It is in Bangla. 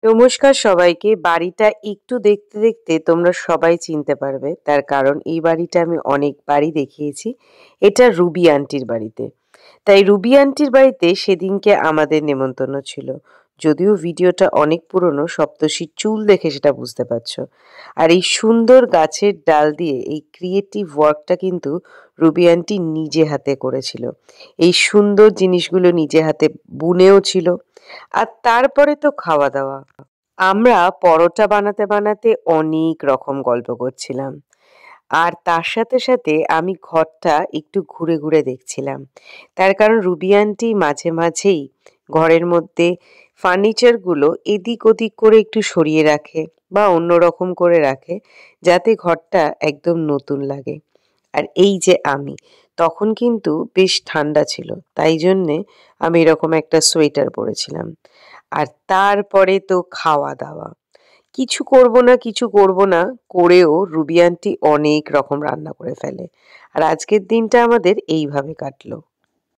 নমস্কার সবাইকে। বাড়িটা একটু দেখতে দেখতে তোমরা সবাই চিনতে পারবে, তার কারণ এই বাড়িটা আমি অনেকবারই দেখিয়েছি। এটা রুবি আন্টির বাড়িতে। তাই রুবি আন্টির বাড়িতে সেদিনকে আমাদের নেমন্তন্ন ছিল। যদিও ভিডিওটা অনেক পুরনো, সপ্তর্ষির চুল দেখে সেটা বুঝতে পারছো। আর এই সুন্দর গাছের ডাল দিয়ে এই ক্রিয়েটিভ ওয়ার্কটা কিন্তু রুবি আন্টি নিজে হাতে করেছিল। এই সুন্দর জিনিসগুলো নিজে হাতে বুনেও ছিল। আর তারপরে তো খাওয়া দাওয়া। আমরা পরোটা বানাতে বানাতে অনেক রকম গল্প করছিলাম। আর তার সাথে সাথে আমি ঘরটা একটু ঘুরে ঘুরে দেখছিলাম। তার কারণ রুবি আন্টি মাঝে মাঝেই ঘরের মধ্যে ফার্নিচারগুলো এদিক ওদিক করে একটু সরিয়ে রাখে বা অন্যরকম করে রাখে, যাতে ঘরটা একদম নতুন লাগে। আর এই যে আমি, তখন কিন্তু বেশ ঠান্ডা ছিল, তাই জন্যে আমি এরকম একটা সোয়েটার পরেছিলাম। আর তারপরে তো খাওয়া দাওয়া। কিছু করব না কিছু করব না করেও রুবি আন্টি অনেক রকম রান্না করে ফেলে। আর আজকের দিনটা আমাদের এইভাবে কাটলো।